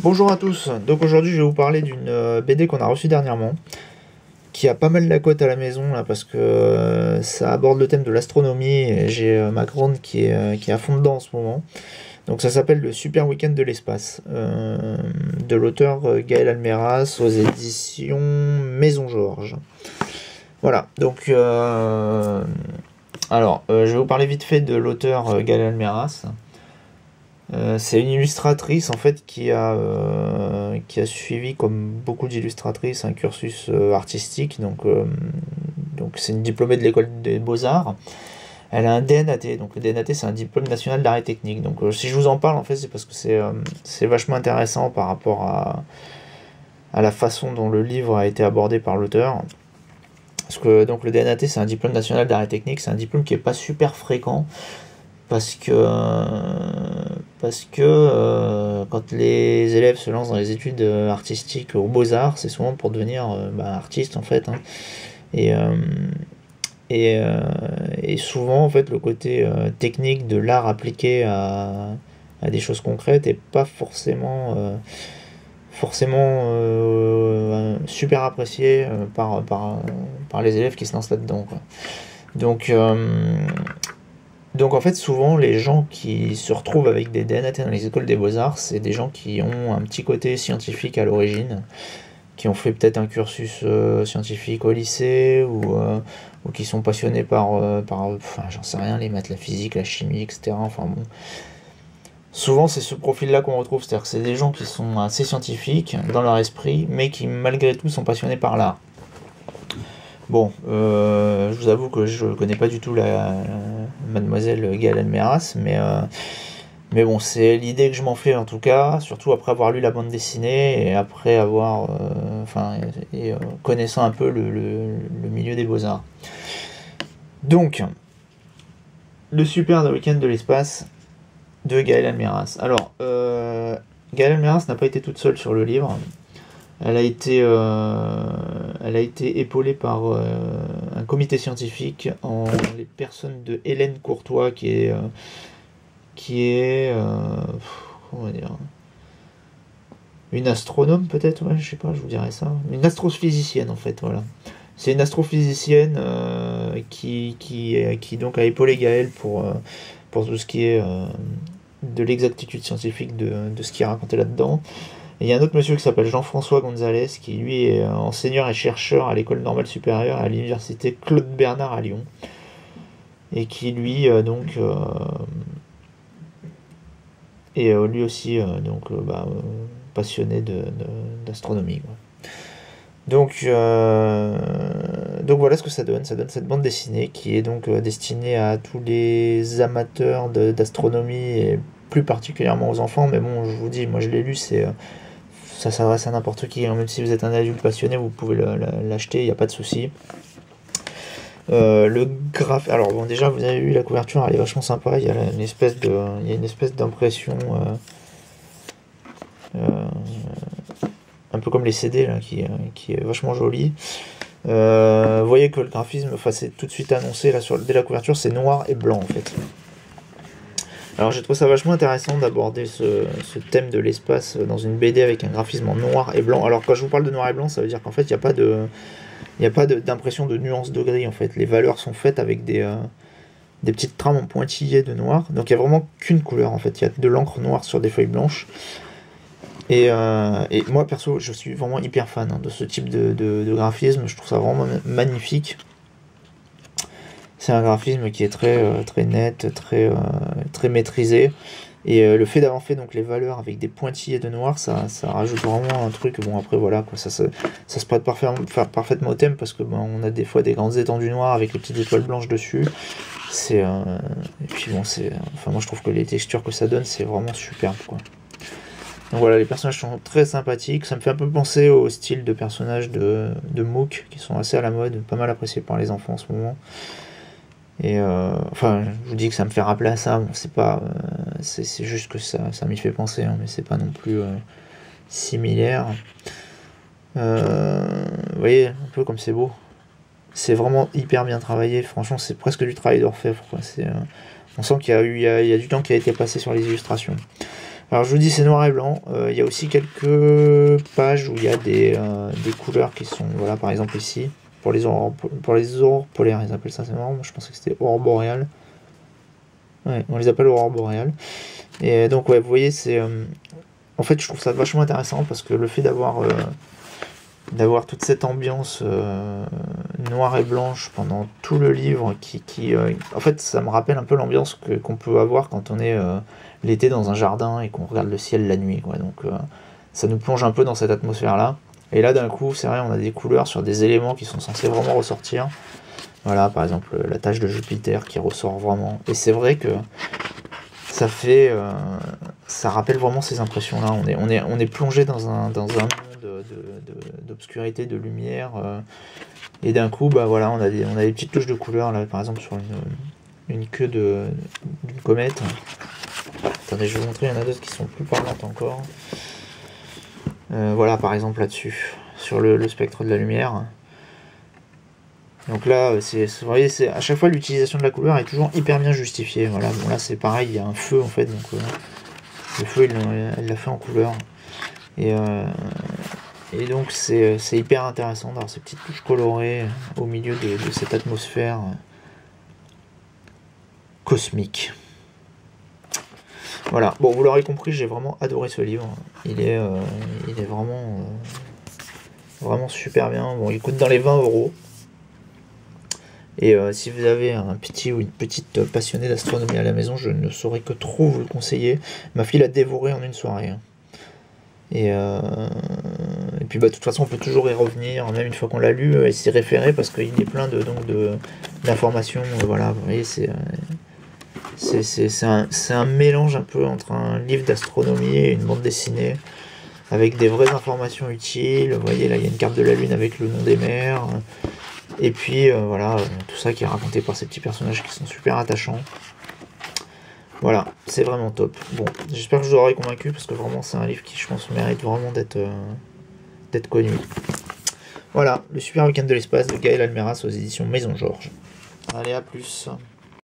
Bonjour à tous, donc aujourd'hui je vais vous parler d'une BD qu'on a reçue dernièrement, qui a pas mal la cote à la maison là, parce que ça aborde le thème de l'astronomie et j'ai ma grande qui est à fond dedans en ce moment. Donc ça s'appelle Le Super Week-end de l'espace, de l'auteur Gaël Almeras aux éditions Maison Georges. Voilà, donc je vais vous parler vite fait de l'auteur Gaël Almeras. C'est une illustratrice en fait qui a suivi, comme beaucoup d'illustratrices, un cursus artistique. Donc c'est une diplômée de l'école des beaux-arts. Elle a un DNAT, donc le DNAT c'est un diplôme national d'art et technique. Donc si je vous en parle en fait c'est parce que c'est vachement intéressant par rapport à la façon dont le livre a été abordé par l'auteur. Parce que donc le DNAT c'est un diplôme national d'art et technique, c'est un diplôme qui est pas super fréquent. Parce que quand les élèves se lancent dans les études artistiques aux Beaux-Arts, c'est souvent pour devenir artiste en fait, hein. Et, euh, et souvent en fait le côté technique de l'art appliqué à des choses concrètes est pas forcément super apprécié par les élèves qui se lancent là-dedans, quoi. Donc, euh, donc en fait, souvent, les gens qui se retrouvent avec des DNAT dans les écoles des beaux-arts, c'est des gens qui ont un petit côté scientifique à l'origine, qui ont fait peut-être un cursus scientifique au lycée, ou qui sont passionnés enfin, j'en sais rien, les maths, la physique, la chimie, etc. Enfin bon. Souvent, c'est ce profil-là qu'on retrouve, c'est-à-dire que c'est des gens qui sont assez scientifiques dans leur esprit, mais qui malgré tout sont passionnés par l'art. Bon, je vous avoue que je connais pas du tout la mademoiselle Gaëlle Almeras, mais bon, c'est l'idée que je m'en fais en tout cas, surtout après avoir lu la bande dessinée et après avoir, connaissant un peu le milieu des beaux-arts. Donc, le super de week-end de l'espace de Gaëlle Almeras. Alors, Gaëlle Almeras n'a pas été toute seule sur le livre. Elle a été épaulée par un comité scientifique en les personnes de Hélène Courtois, comment on va dire, une astronome peut-être, ouais, je sais pas, je vous dirais ça, une astrophysicienne en fait, voilà. C'est une astrophysicienne qui donc a épaulé Gaël pour tout ce qui est de l'exactitude scientifique de ce qui est raconté là-dedans. Et il y a un autre monsieur qui s'appelle Jean-François Gonzalez, qui lui est enseignant et chercheur à l'école normale supérieure à l'université Claude Bernard à Lyon, et qui lui est lui aussi passionné d'astronomie, quoi. Donc voilà ce que ça donne. Ça donne cette bande dessinée qui est donc destinée à tous les amateurs d'astronomie et plus particulièrement aux enfants. Mais bon, je vous dis, moi je l'ai lu, ça s'adresse à n'importe qui, hein. Même si vous êtes un adulte passionné, vous pouvez l'acheter, il n'y a pas de souci. Alors bon, déjà vous avez vu la couverture, elle est vachement sympa. Il y a une espèce d'impression un peu comme les CD là, qui est vachement jolie. Vous voyez que le graphisme, enfin, c'est tout de suite annoncé là dès la couverture, c'est noir et blanc en fait. Alors j'ai trouvé ça vachement intéressant d'aborder ce thème de l'espace dans une BD avec un graphisme en noir et blanc. Alors quand je vous parle de noir et blanc, ça veut dire qu'en fait il n'y a pas d'impression de nuance de gris en fait. Les valeurs sont faites avec des petites trames en pointillés de noir. Donc il n'y a vraiment qu'une couleur en fait. Il y a de l'encre noire sur des feuilles blanches. Et moi perso, je suis vraiment hyper fan, hein, de ce type de graphisme. Je trouve ça vraiment magnifique. C'est un graphisme qui est très net, très maîtrisé. Et le fait d'avoir fait donc les valeurs avec des pointillés de noir, ça rajoute vraiment un truc. Bon, après voilà, quoi, ça se prête parfaitement au thème, parce que on a des fois des grandes étendues noires avec les petites étoiles blanches dessus. Et puis bon, enfin moi je trouve que les textures que ça donne, c'est vraiment superbe, quoi. Donc voilà, les personnages sont très sympathiques. Ça me fait un peu penser au style de personnages de MOOC qui sont assez à la mode, pas mal appréciés par les enfants en ce moment. Et enfin, je vous dis que ça me fait rappeler à ça. Bon, c'est pas, c'est juste que ça m'y fait penser, hein, mais c'est pas non plus similaire. Vous voyez un peu comme c'est beau. C'est vraiment hyper bien travaillé. Franchement, c'est presque du travail d'orfèvre, quoi. On sent qu'il y a du temps qui a été passé sur les illustrations. Alors je vous dis c'est noir et blanc, il y a aussi quelques pages où il y a des couleurs qui sont, voilà, par exemple ici, pour les aurores polaires, ils appellent ça, c'est marrant, moi je pensais que c'était aurore boréale. Ouais, on les appelle aurore boréale. Et donc ouais, vous voyez, c'est... en fait je trouve ça vachement intéressant parce que le fait d'avoir toute cette ambiance noire et blanche pendant tout le livre en fait ça me rappelle un peu l'ambiance qu'on peut avoir quand on est l'été dans un jardin et qu'on regarde le ciel la nuit, quoi. Donc ça nous plonge un peu dans cette atmosphère là, et là d'un coup c'est vrai, on a des couleurs sur des éléments qui sont censés vraiment ressortir, voilà, par exemple la tache de Jupiter qui ressort vraiment, et c'est vrai que ça fait ça rappelle vraiment ces impressions là, on est plongé dans un monde d'obscurité, de lumière, et d'un coup bah voilà, on a des petites touches de couleur là, par exemple sur une queue d'une comète. Attendez, je vais vous montrer, il y en a d'autres qui sont plus parlantes encore. Voilà, par exemple là-dessus, sur le spectre de la lumière. Donc là, vous voyez, à chaque fois l'utilisation de la couleur est toujours hyper bien justifiée. Voilà, bon là c'est pareil, il y a un feu en fait, donc le feu elle l'a fait en couleur. Et donc c'est hyper intéressant d'avoir ces petites touches colorées au milieu de cette atmosphère cosmique. Voilà, bon, vous l'aurez compris, j'ai vraiment adoré ce livre. Il est vraiment super bien. Bon, il coûte dans les 20 €. Et si vous avez un petit ou une petite passionnée d'astronomie à la maison, je ne saurais que trop vous le conseiller. Ma fille l'a dévoré en une soirée. Et puis bah, de toute façon, on peut toujours y revenir, même une fois qu'on l'a lu, et s'y référer, parce qu'il est plein d'informations. Voilà, vous voyez, c'est un mélange un peu entre un livre d'astronomie et une bande dessinée, avec des vraies informations utiles. Vous voyez, là, il y a une carte de la Lune avec le nom des mers. Et puis, voilà, tout ça qui est raconté par ces petits personnages qui sont super attachants. Voilà, c'est vraiment top. Bon, j'espère que je vous aurai convaincu, parce que vraiment, c'est un livre qui, je pense, mérite vraiment d'être connu. Voilà, le super week-end de l'espace de Gaël Almeras aux éditions Maison Georges. Allez, à plus.